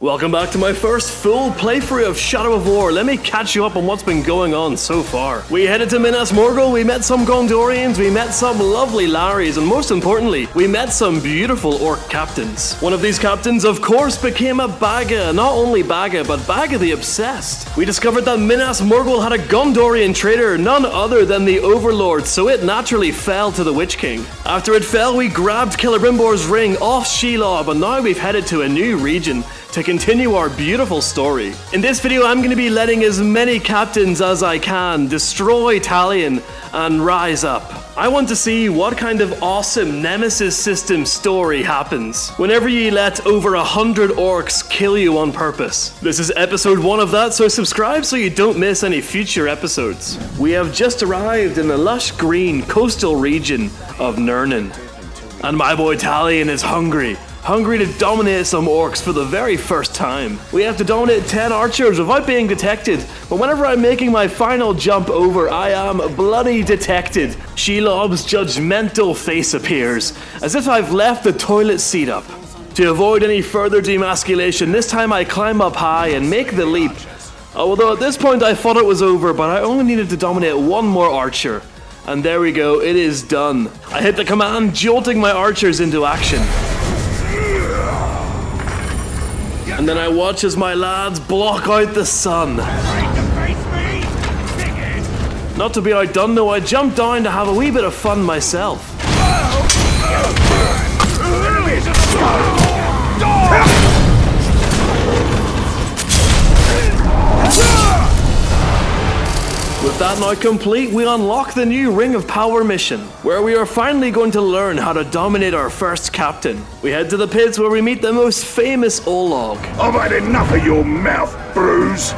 Welcome back to my first full playthrough of Shadow of War. Let me catch you up on what's been going on so far. We headed to Minas Morgul, we met some Gondorians, we met some lovely Larrys, and most importantly, we met some beautiful orc captains. One of these captains, of course, became a Baga. Not only Baga, but Baga the Obsessed. We discovered that Minas Morgul had a Gondorian traitor, none other than the Overlord, so it naturally fell to the Witch King. After it fell, we grabbed Celebrimbor's ring off Shelob, and now we've headed to a new region to continue our beautiful story. In this video, I'm going to be letting as many captains as I can destroy Talion and rise up. I want to see what kind of awesome Nemesis system story happens whenever you let over 100 orcs kill you on purpose. This is episode 1 of that, so subscribe so you don't miss any future episodes. We have just arrived in the lush green coastal region of Nurnen, and my boy Talion is hungry to dominate some orcs for the very first time. We have to dominate 10 archers without being detected, but whenever I'm making my final jump over, I am bloody detected. Shelob's judgmental face appears, as if I've left the toilet seat up. To avoid any further demasculation, this time I climb up high and make the leap. Although at this point I thought it was over, but I only needed to dominate one more archer. And there we go, it is done. I hit the command, jolting my archers into action. And then I watch as my lads block out the sun. Not to be outdone though, I jump down to have a wee bit of fun myself. With that now complete, we unlock the new Ring of Power mission, where we are finally going to learn how to dominate our first captain. We head to the pits where we meet the most famous Olog. I've had enough of your mouth, Bruz.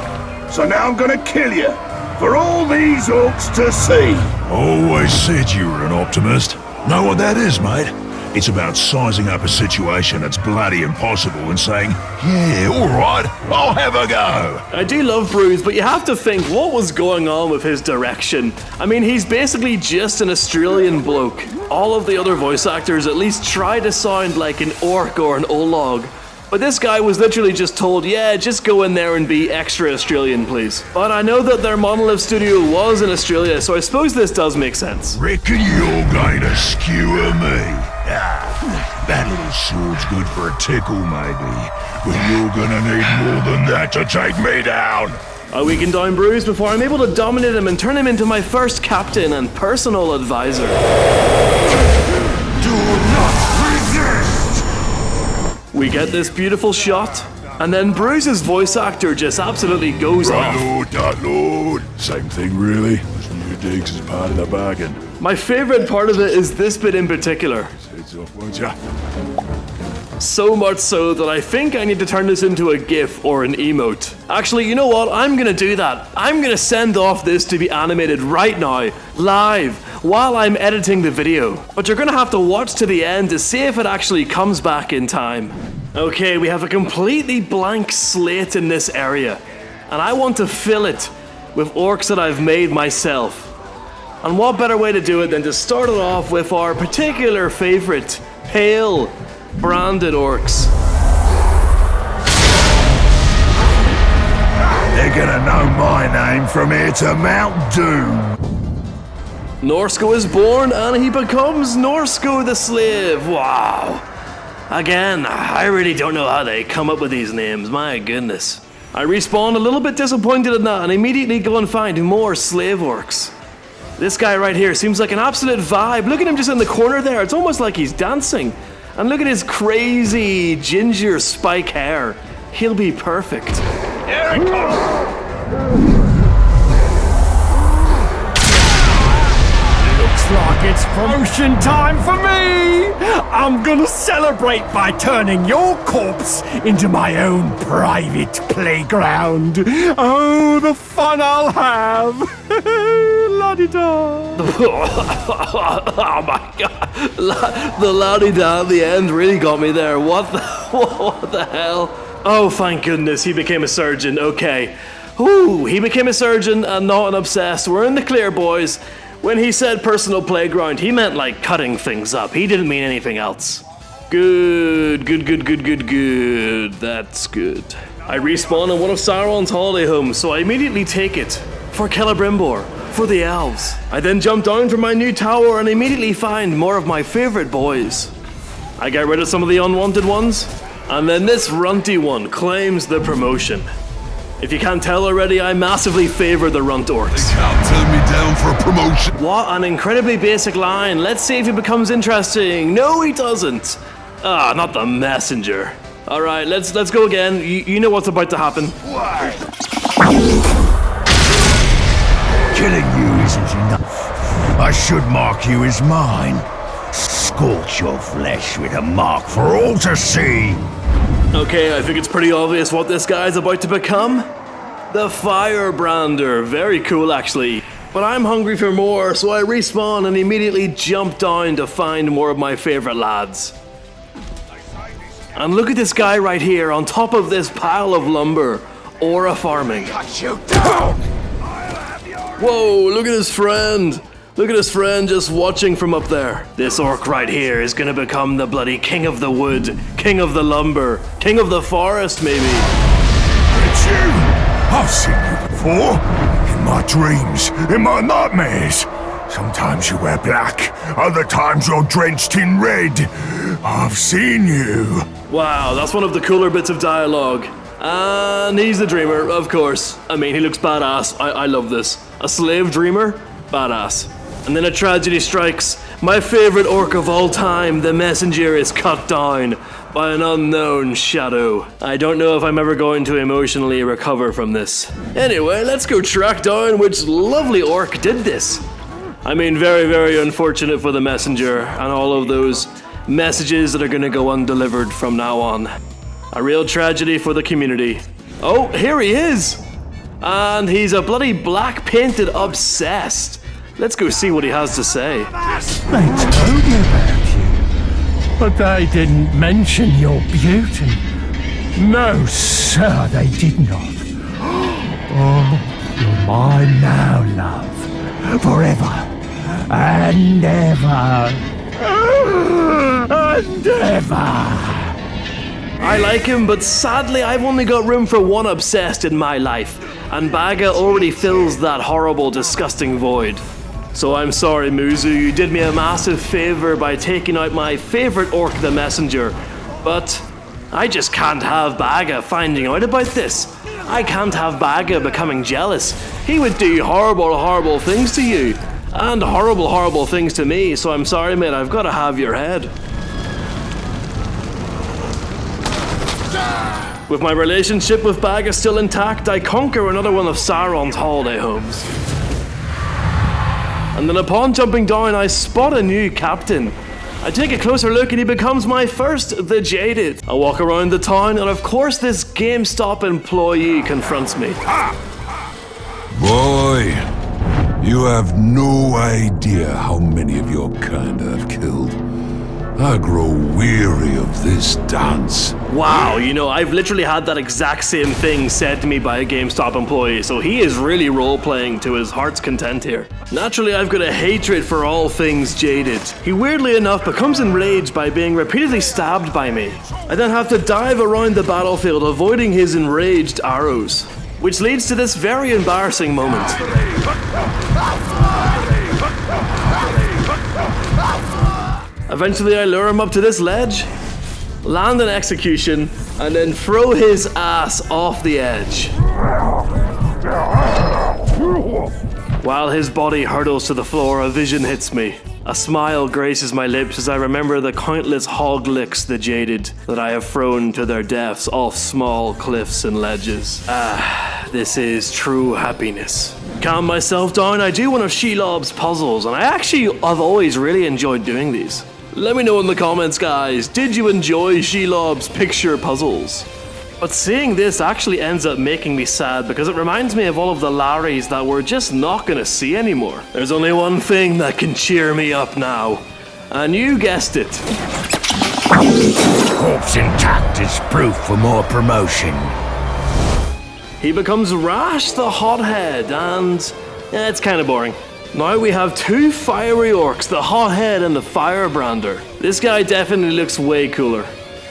So now I'm gonna kill you, for all these orcs to see. Always said you were an optimist. Know what that is, mate? It's about sizing up a situation that's bloody impossible and saying, yeah, alright, I'll have a go. I do love Bruz, but you have to think what was going on with his direction. I mean, he's basically just an Australian bloke. All of the other voice actors at least try to sound like an orc or an Olog. But this guy was literally just told, yeah, just go in there and be extra Australian, please. But I know that their Monolith studio was in Australia, so I suppose this does make sense. Reckon you're going to skewer me? Ah, that little sword's good for a tickle, maybe. But you're gonna need more than that to take me down. I weaken down Bruz before I'm able to dominate him and turn him into my first captain and personal advisor. Do not resist! We get this beautiful shot, and then Bruz's voice actor just absolutely goes off. Lord, not Lord. Same thing, really. Listen to your digs as part of the bargain. My favorite part of it is this bit in particular. Heads off, won't ya? So much so that I think I need to turn this into a GIF or an emote. Actually, you know what? I'm gonna do that. I'm gonna send off this to be animated right now, live, while I'm editing the video. But you're gonna have to watch to the end to see if it actually comes back in time. Okay, we have a completely blank slate in this area, and I want to fill it with orcs that I've made myself. And what better way to do it than to start it off with our particular favorite, pale, branded orcs. They're gonna know my name from here to Mount Doom. Norsko is born and he becomes Norsko the Slave. Wow. Again, I really don't know how they come up with these names, my goodness. I respawn a little bit disappointed in that and immediately go and find more slave orcs. This guy right here seems like an absolute vibe. Look at him just in the corner there. It's almost like he's dancing. And look at his crazy ginger spike hair. He'll be perfect. Here it comes. Looks like it's promotion time for me! I'm gonna celebrate by turning your corpse into my own private playground. Oh, the fun I'll have! La-di-da! Oh my god. The la-di-da at the end really got me there. What the hell? Oh, thank goodness he became a surgeon. Okay. Ooh, he became a surgeon and not an obsessed. We're in the clear, boys. When he said personal playground, he meant like cutting things up. He didn't mean anything else. Good. That's good. I respawn in one of Sauron's holiday homes, so I immediately take it for Celebrimbor, for the elves. I then jump down from my new tower and immediately find more of my favorite boys. I get rid of some of the unwanted ones, and then this runty one claims the promotion. If you can't tell already, I massively favor the runt orcs. They can't turn me down for a promotion. What an incredibly basic line. Let's see if it becomes interesting. No, he doesn't. Ah, not the messenger. All right, let's go again. You know what's about to happen. Why? Killing you isn't enough. I should mark you as mine. Scorch your flesh with a mark for all to see. Okay, I think it's pretty obvious what this guy's about to become. The Firebrander. Very cool, actually. But I'm hungry for more, so I respawn and immediately jump down to find more of my favorite lads. And look at this guy right here on top of this pile of lumber. Aura farming. Cut you down! Whoa, look at his friend. Look at his friend just watching from up there. This orc right here is gonna become the bloody king of the wood, king of the lumber, king of the forest, maybe. It's you! I've seen you before. In my dreams, in my nightmares. Sometimes you wear black, other times you're drenched in red. I've seen you. Wow, that's one of the cooler bits of dialogue. And he's the dreamer, of course. I mean, he looks badass. I love this. A slave dreamer? Badass. And then a tragedy strikes. My favorite orc of all time, the messenger, is cut down by an unknown shadow. I don't know if I'm ever going to emotionally recover from this. Anyway, let's go track down which lovely orc did this. I mean, very, very unfortunate for the messenger and all of those messages that are gonna go undelivered from now on. A real tragedy for the community. Oh, here he is! And he's a bloody black painted obsessed. Let's go see what he has to say. They told me about you, but they didn't mention your beauty. No, sir, they did not. Oh, you're mine now, love. Forever. And ever. And ever. I like him, but sadly I've only got room for one obsessed in my life, and Baga already fills that horrible, disgusting void. So I'm sorry, Muzu, you did me a massive favor by taking out my favorite orc, the messenger, but I just can't have Baga finding out about this. I can't have Baga becoming jealous. He would do horrible, horrible things to you, and horrible, horrible things to me, so I'm sorry, mate, I've got to have your head. With my relationship with Baga still intact, I conquer another one of Sauron's holiday homes. And then upon jumping down, I spot a new captain. I take a closer look and he becomes my first, the Jaded. I walk around the town and of course this GameStop employee confronts me. Boy, you have no idea how many of your kind I've killed. I grow weary of this dance. Wow, you know, I've literally had that exact same thing said to me by a GameStop employee, so he is really role-playing to his heart's content here. Naturally, I've got a hatred for all things Jaded. He weirdly enough becomes enraged by being repeatedly stabbed by me. I then have to dive around the battlefield avoiding his enraged arrows, which leads to this very embarrassing moment. Eventually I lure him up to this ledge, land an execution, and then throw his ass off the edge. While his body hurtles to the floor, a vision hits me. A smile graces my lips as I remember the countless hog licks the Jaded that I have thrown to their deaths off small cliffs and ledges. Ah, this is true happiness. Calm myself down, I do one of Shelob's puzzles, and I've always really enjoyed doing these. Let me know in the comments, guys, did you enjoy Shelob's picture puzzles? But seeing this actually ends up making me sad because it reminds me of all of the Larrys that we're just not gonna see anymore. There's only one thing that can cheer me up now, and you guessed it. Corpse intact is proof for more promotion. He becomes Rash the Hothead, and it's kind of boring. Now we have two fiery orcs, the Hothead and the Firebrander. This guy definitely looks way cooler.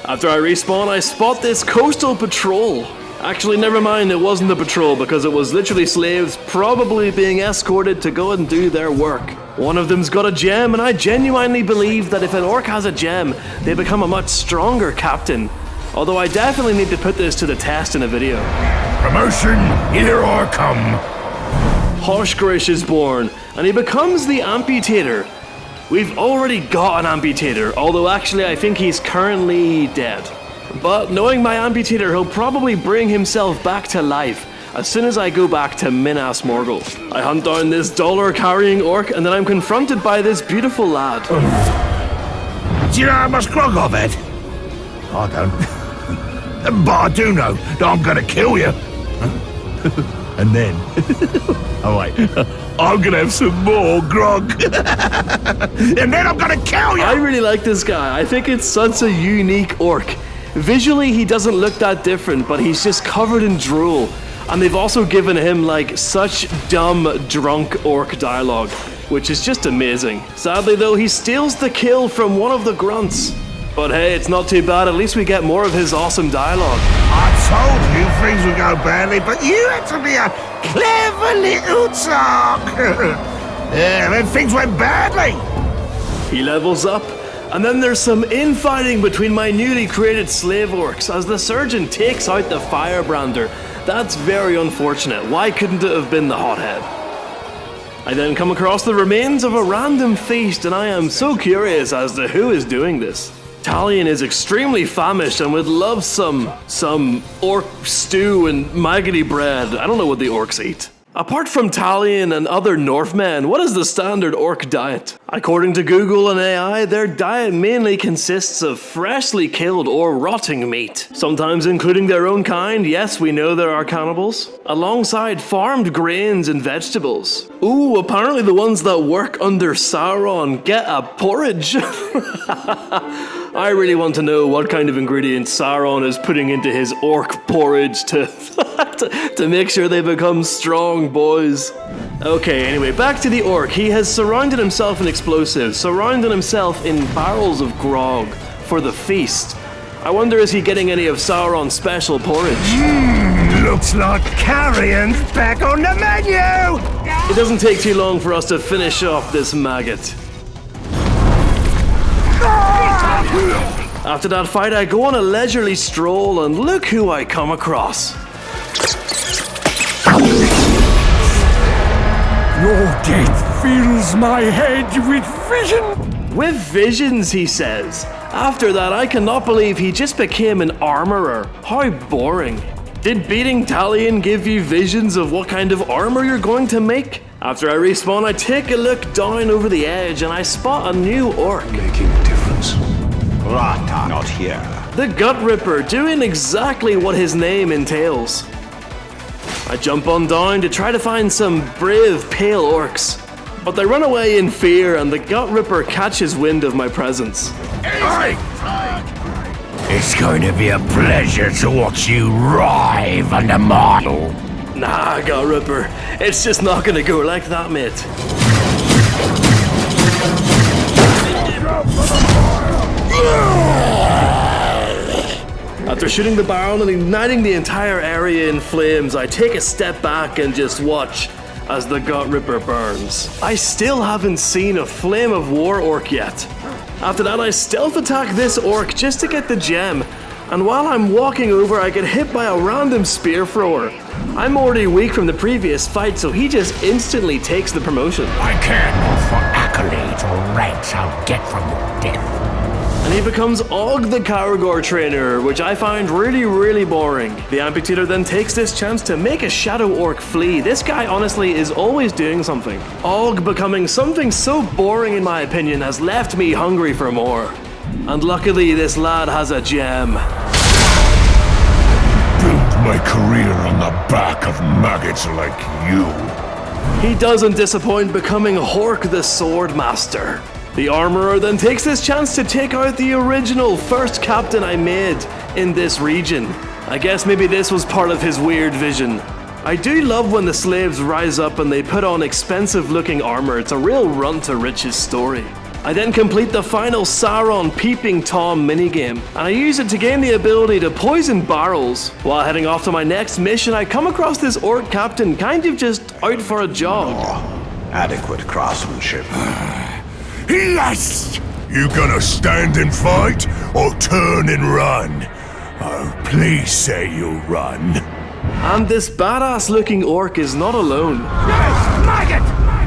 After I respawn, I spot this coastal patrol. Actually, never mind, it wasn't a patrol because it was literally slaves probably being escorted to go and do their work. One of them's got a gem, and I genuinely believe that if an orc has a gem, they become a much stronger captain. Although I definitely need to put this to the test in a video. Promotion, here or come. Hoshgrish is born, and he becomes the Amputator. We've already got an Amputator, although actually I think he's currently dead. But knowing my Amputator, he'll probably bring himself back to life as soon as I go back to Minas Morgul. I hunt down this dollar-carrying orc, and then I'm confronted by this beautiful lad. Do you know how much grog I've had? I don't. But I do know that I'm gonna kill you. And then... oh wait. I'm gonna have some more grog. And then I'm gonna kill you! I really like this guy. I think it's such a unique orc. Visually, he doesn't look that different, but he's just covered in drool. And they've also given him, like, such dumb, drunk orc dialogue, which is just amazing. Sadly, though, he steals the kill from one of the grunts. But hey, it's not too bad. At least we get more of his awesome dialogue. I told you things would go badly, but you had to be a clever little talk. Yeah, then things went badly. He levels up, and then there's some infighting between my newly created slave orcs as the surgeon takes out the Firebrander. That's very unfortunate. Why couldn't it have been the Hothead? I then come across the remains of a random feast, and I am so curious as to who is doing this. Talion is extremely famished and would love some orc stew and maggoty bread. I don't know what the orcs eat. Apart from Talion and other Northmen, what is the standard orc diet? According to Google and AI, their diet mainly consists of freshly killed or rotting meat, sometimes including their own kind. Yes, we know there are cannibals, alongside farmed grains and vegetables. Ooh, apparently the ones that work under Sauron get a porridge. I really want to know what kind of ingredients Sauron is putting into his orc porridge to to make sure they become strong boys. Okay, anyway, back to the orc. He has surrounded himself in explosives, surrounded himself in barrels of grog for the feast. I wonder, is he getting any of Sauron's special porridge? Looks like carrion's back on the menu! It doesn't take too long for us to finish off this maggot. After that fight, I go on a leisurely stroll, and look who I come across. Your death fills my head with vision. With visions, he says. After that, I cannot believe he just became an armorer. How boring. Did beating Talion give you visions of what kind of armor you're going to make? After I respawn, I take a look down over the edge and I spot a new orc. Making a difference. Ratbag, not here. The Gut Ripper, doing exactly what his name entails. I jump on down to try to find some brave pale orcs, but they run away in fear and the Gut Ripper catches wind of my presence. Hey! It's going to be a pleasure to watch you writhe under mortal. Nah, Gut Ripper, it's just not gonna go like that, mate. After shooting the barrel and igniting the entire area in flames, I take a step back and just watch as the Gut Ripper burns. I still haven't seen a Flame of War orc yet. After that, I stealth attack this orc just to get the gem, and while I'm walking over, I get hit by a random spear thrower. I'm already weak from the previous fight, so he just instantly takes the promotion. I care not for accolades or ranks I'll get from your death. And he becomes Og the Caragor trainer, which I find really boring. The Amputator then takes this chance to make a Shadow Orc flee. This guy honestly is always doing something. Og becoming something so boring in my opinion has left me hungry for more. And luckily this lad has a gem. Build my career on the back of maggots like you. He doesn't disappoint, becoming Hork the Swordmaster. The Armorer then takes this chance to take out the original first captain I made in this region. I guess maybe this was part of his weird vision. I do love when the slaves rise up and they put on expensive looking armor. It's a real run to riches story. I then complete the final Sauron Peeping Tom minigame, and I use it to gain the ability to poison barrels. While heading off to my next mission, I come across this orc captain kind of just out for a jog. Adequate craftsmanship. Yes! You gonna stand and fight, or turn and run? Oh, please say you'll run. And this badass looking orc is not alone.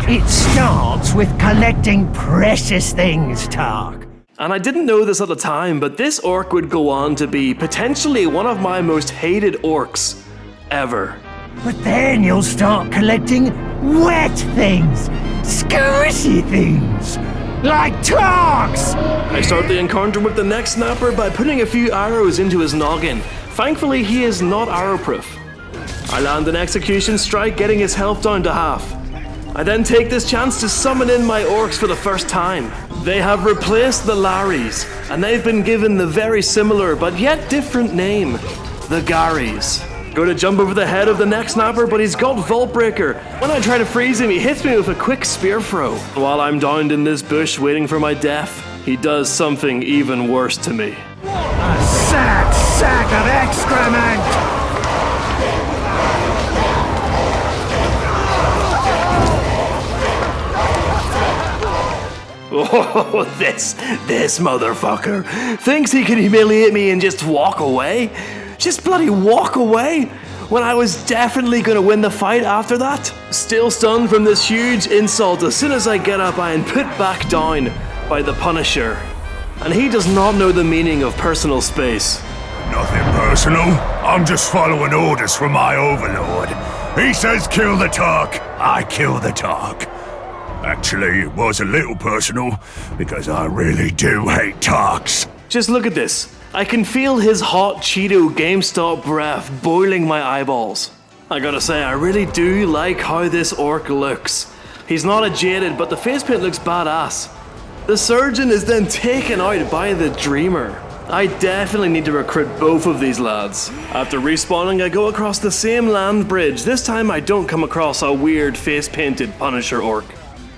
It starts with collecting precious things, Tark. And I didn't know this at the time, but this orc would go on to be potentially one of my most hated orcs ever. But then you'll start collecting wet things, squishy things, like Tarks. I start the encounter with the neck snapper by putting a few arrows into his noggin. Thankfully, he is not arrow-proof. I land an execution strike, getting his health down to half. I then take this chance to summon in my orcs for the first time. They have replaced the Larrys, and they've been given the very similar but yet different name, the Garrys. Go to jump over the head of the neck snapper, but he's got Vault Breaker. When I try to freeze him, he hits me with a quick spear throw. While I'm downed in this bush waiting for my death, he does something even worse to me. A sad sack of excrement! Oh, this motherfucker thinks he can humiliate me and just walk away? Just bloody walk away? When I was definitely gonna win the fight after that? Still stunned from this huge insult, as soon as I get up, I am put back down by the Punisher. And he does not know the meaning of personal space. Nothing personal. I'm just following orders from my overlord. He says kill the Tark. I kill the Tark. Actually, it was a little personal, because I really do hate Tarks. Just look at this. I can feel his hot Cheeto GameStop breath boiling my eyeballs. I gotta say, I really do like how this orc looks. He's not a jaded, but the face paint looks badass. The surgeon is then taken out by the dreamer. I definitely need to recruit both of these lads. After respawning, I go across the same land bridge. This time I don't come across a weird face-painted Punisher orc.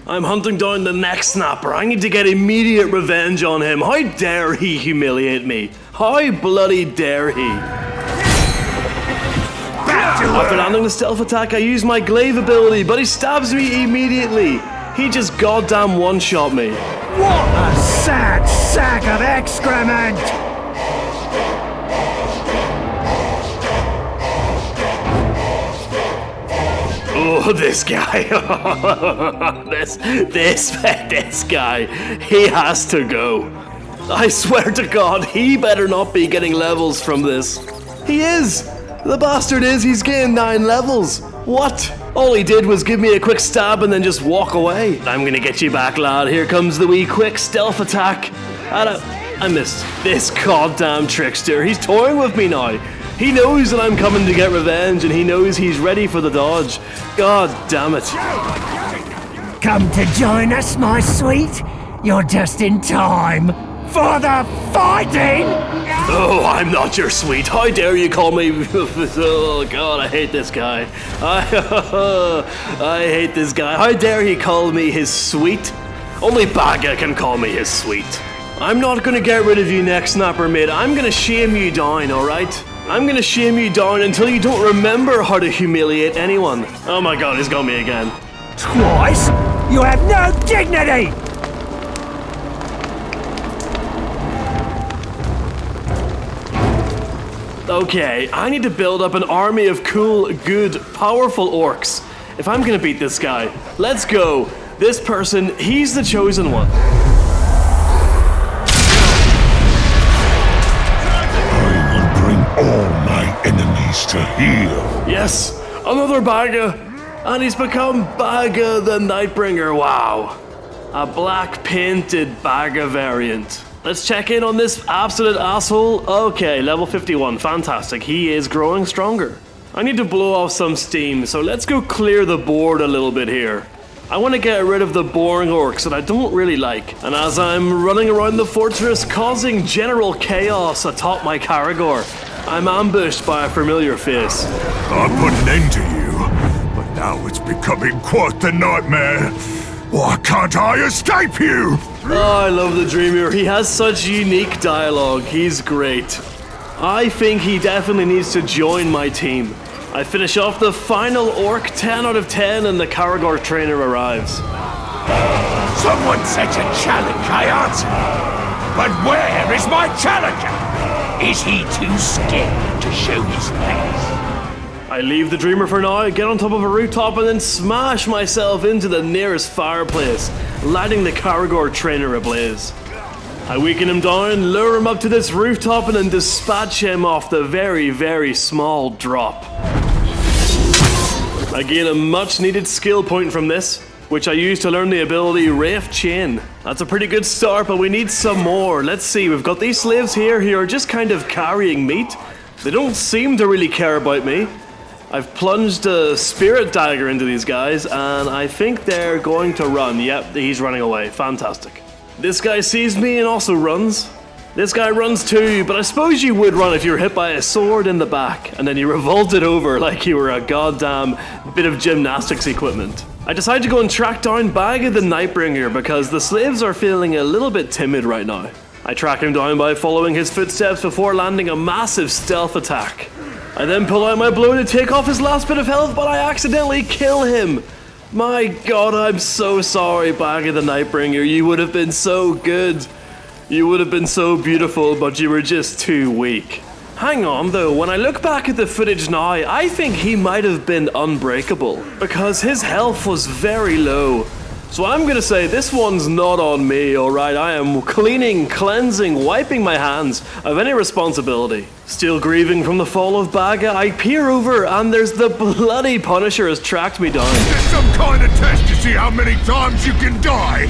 I'm hunting down the neck snapper. I need to get immediate revenge on him. How dare he humiliate me? How bloody dare he? After landing the stealth attack, I use my glaive ability, but he stabs me immediately. He just goddamn one-shot me. What a sad sack of excrement! Oh, this guy. this guy. He has to go. I swear to God, he better not be getting levels from this. He is. The bastard is. He's gained 9 levels. What? All he did was give me a quick stab and then just walk away. I'm gonna get you back, lad. Here comes the wee quick stealth attack. I missed. This goddamn trickster. He's toying with me now. He knows that I'm coming to get revenge, and he knows he's ready for the dodge. God damn it. Come to join us, my sweet? You're just in time for the fighting! Oh, I'm not your sweet. How dare you call me... Oh, God, I hate this guy. I hate this guy. How dare he call me his sweet? Only Baga can call me his sweet. I'm not gonna get rid of you, neck snapper, mate. I'm gonna shame you down, alright? I'm gonna shame you down until you don't remember how to humiliate anyone. Oh my God, he's got me again. Twice? You have no dignity! Okay, I need to build up an army of cool, good, powerful orcs if I'm gonna beat this guy. Let's go. This person, he's the chosen one. All my enemies to heel. Yes, another Baga, and he's become Baga the Nightbringer. Wow, a black painted Baga variant. Let's check in on this absolute asshole. Okay, level 51, fantastic. He is growing stronger. I need to blow off some steam, so let's go clear the board a little bit here. I want to get rid of the boring orcs that I don't really like. And as I'm running around the fortress causing general chaos atop my Caragor, I'm ambushed by a familiar face. I'll put an end to you. Now it's becoming quite the nightmare. Why can't I escape you? Oh, I love the Dreamer. He has such unique dialogue. He's great. I think he definitely needs to join my team. I finish off the final orc 10 out of 10 and the Karagor trainer arrives. Someone sets a challenge, I answer. But where is my challenger? Is he too scared to show his face? I leave the Dreamer for now, get on top of a rooftop and then smash myself into the nearest fireplace, lighting the Karagor trainer ablaze. I weaken him down, lure him up to this rooftop and then dispatch him off the very, very small drop. I gain a much needed skill point from this, which I use to learn the ability Wraith Chain. That's a pretty good start, but we need some more. Let's see, we've got these slaves here who are just kind of carrying meat. They don't seem to really care about me. I've plunged a spirit dagger into these guys, and I think they're going to run. Yep, he's running away. Fantastic. This guy sees me and also runs. This guy runs too, but I suppose you would run if you were hit by a sword in the back, and then you revolted over like you were a goddamn bit of gymnastics equipment. I decided to go and track down Bag of the Nightbringer because the slaves are feeling a little bit timid right now. I track him down by following his footsteps before landing a massive stealth attack. I then pull out my blow to take off his last bit of health, but I accidentally kill him. My god, I'm so sorry, Bag of the Nightbringer. You would have been so good. You would have been so beautiful, but you were just too weak. Hang on though, when I look back at the footage now, I think he might have been unbreakable because his health was very low. So I'm gonna say this one's not on me, alright? I am cleaning, cleansing, wiping my hands of any responsibility. Still grieving from the fall of Baga, I peer over and there's the bloody Punisher has tracked me down. Is this some kind of test to see how many times you can die?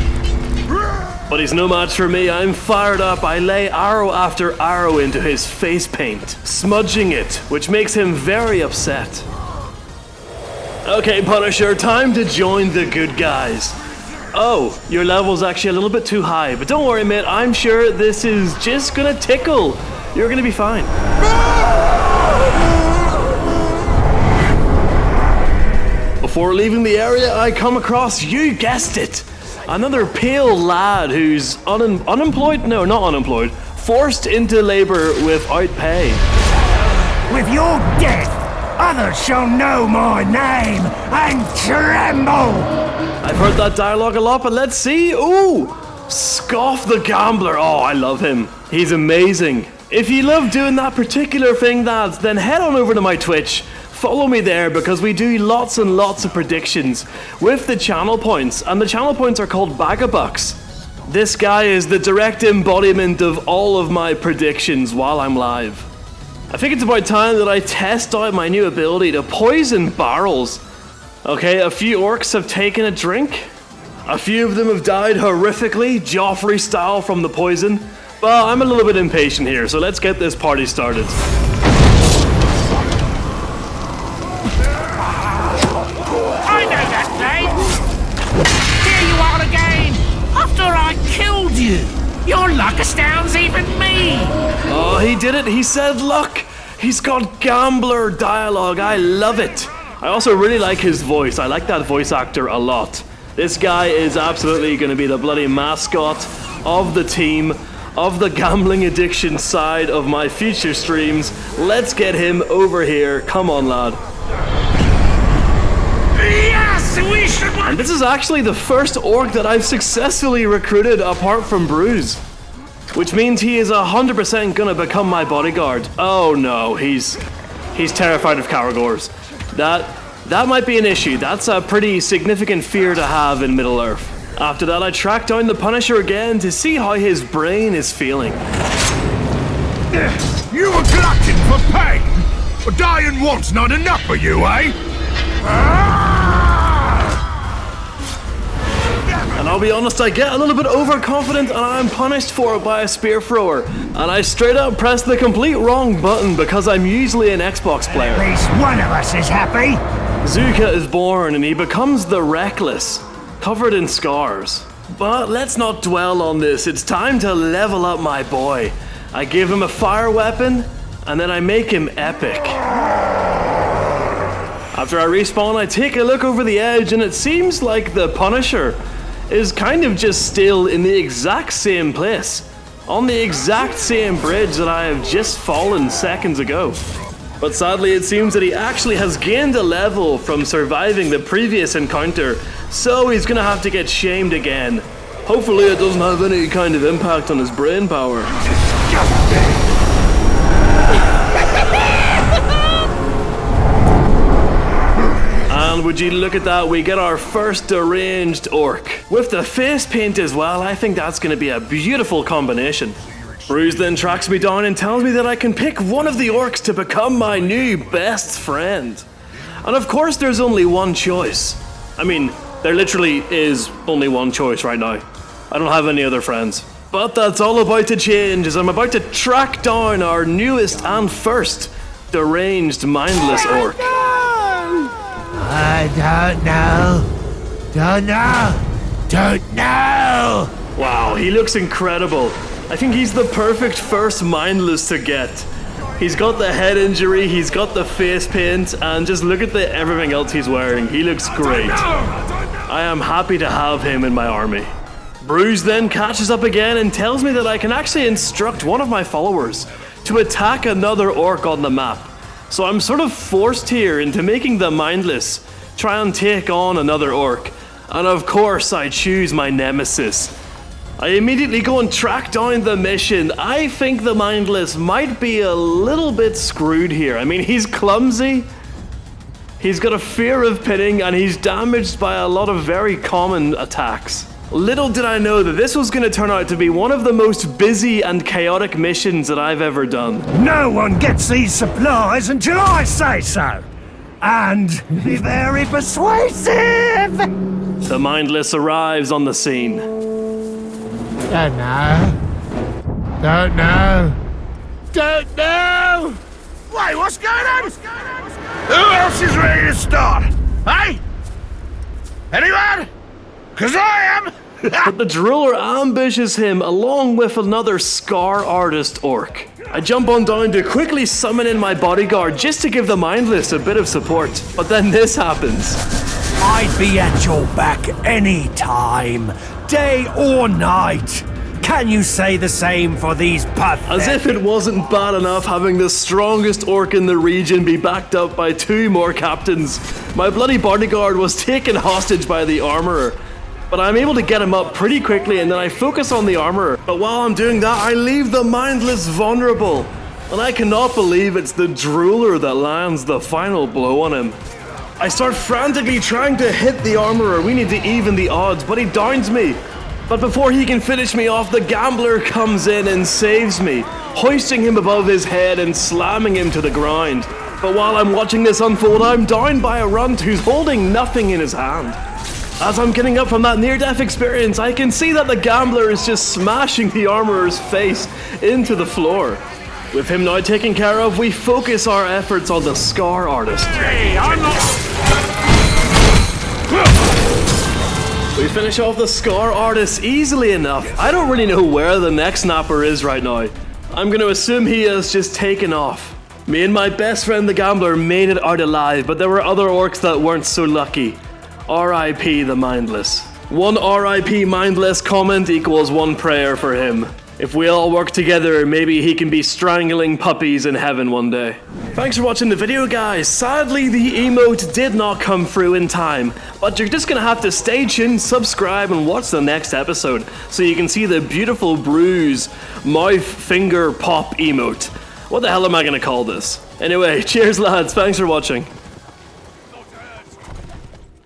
But he's no match for me. I'm fired up. I lay arrow after arrow into his face paint, smudging it, which makes him very upset. Okay, Punisher, time to join the good guys. Oh, your level's actually a little bit too high, but don't worry, mate. I'm sure this is just gonna tickle. You're gonna be fine. Before leaving the area, I come across, you guessed it, another pale lad who's unemployed? No, not unemployed. Forced into labor without pay. With your death, others shall know my name and tremble! I've heard that dialogue a lot, but let's see. Ooh! Scoff the Gambler. Oh, I love him. He's amazing. If you love doing that particular thing, lads, then head on over to my Twitch. Follow me there because we do lots and lots of predictions with the channel points, and the channel points are called Bag-a-Bucks. This guy is the direct embodiment of all of my predictions while I'm live. I think it's about time that I test out my new ability to poison barrels. Okay, a few orcs have taken a drink. A few of them have died horrifically, Joffrey style from the poison. But I'm a little bit impatient here, so let's get this party started. I know that name! Here you are again! After I killed you! Your luck astounds even me! Oh, he did it! He said luck! He's got gambler dialogue, I love it! I also really like his voice, I like that voice actor a lot. This guy is absolutely going to be the bloody mascot of the team, of the gambling addiction side of my future streams. Let's get him over here, come on lad. Yes, we should... And this is actually the first orc that I've successfully recruited apart from Bruz. Which means he is 100% gonna become my bodyguard. Oh no, he's terrified of Karagors. That might be an issue. That's a pretty significant fear to have in Middle-earth. After that, I track down the Punisher again to see how his brain is feeling. You were glutton for pain? Well, dying once not enough for you, eh? And I'll be honest, I get a little bit overconfident and I'm punished for it by a spear thrower. And I straight up press the complete wrong button because I'm usually an Xbox player. At least one of us is happy. Zuka is born and he becomes the Reckless, covered in scars. But let's not dwell on this, it's time to level up my boy. I give him a fire weapon and then I make him epic. I After I respawn, I take a look over the edge, and it seems like the Punisher is kind of just still in the exact same place, on the exact same bridge that I have just fallen seconds ago. But sadly, it seems that he actually has gained a level from surviving the previous encounter, so he's gonna have to get shamed again. Hopefully it doesn't have any kind of impact on his brain power. And would you look at that, we get our first deranged orc. With the face paint as well, I think that's going to be a beautiful combination. Bruz then tracks me down and tells me that I can pick one of the orcs to become my new best friend. And of course there's only one choice. I mean, there literally is only one choice right now. I don't have any other friends. But that's all about to change as I'm about to track down our newest and first deranged mindless orc. I don't know. Wow, he looks incredible. I think he's the perfect first mindless to get. He's got the head injury, he's got the face paint, and just look at everything else he's wearing. He looks great. I am happy to have him in my army. Bruz then catches up again and tells me that I can actually instruct one of my followers to attack another orc on the map. So I'm sort of forced here into making the mindless try and take on another orc. And of course I choose my Nemesis. I immediately go and track down the mission. I think the mindless might be a little bit screwed here. I mean, he's clumsy, he's got a fear of pinning, and he's damaged by a lot of very common attacks. Little did I know that this was going to turn out to be one of the most busy and chaotic missions that I've ever done. No one gets these supplies until I say so. And be very persuasive. The mindless arrives on the scene. Don't know. Wait, what's going on? Who else is ready to start? Hey? Anyone? 'Cause I am! But the driller ambushes him along with another scar artist orc. I jump on down to quickly summon in my bodyguard just to give the mindless a bit of support. But then this happens. I'd be at your back any time, day or night. Can you say the same for these pathetic... As if it wasn't bad enough having the strongest orc in the region be backed up by 2 more captains. My bloody bodyguard was taken hostage by the armorer. But I'm able to get him up pretty quickly, and then I focus on the armorer. But while I'm doing that, I leave the mindless vulnerable. And I cannot believe it's the drooler that lands the final blow on him. I start frantically trying to hit the armorer. We need to even the odds, but he downs me. But before he can finish me off, the gambler comes in and saves me, hoisting him above his head and slamming him to the ground. But while I'm watching this unfold, I'm downed by a runt who's holding nothing in his hand. As I'm getting up from that near-death experience, I can see that the gambler is just smashing the armorer's face into the floor. With him now taken care of, we focus our efforts on the scar artist. Hey, I'm not... We finish off the scar artist easily enough. I don't really know where the neck snapper is right now. I'm going to assume he has just taken off. Me and my best friend the gambler made it out alive, but there were other orcs that weren't so lucky. R.I.P. the mindless. 1 R.I.P. mindless comment equals 1 prayer for him. If we all work together, maybe he can be strangling puppies in heaven one day. Thanks for watching the video, guys. Sadly, the emote did not come through in time, but you're just gonna have to stay tuned, subscribe, and watch the next episode so you can see the beautiful Bruz mouth finger pop emote. What the hell am I gonna call this? Anyway, cheers lads, thanks for watching.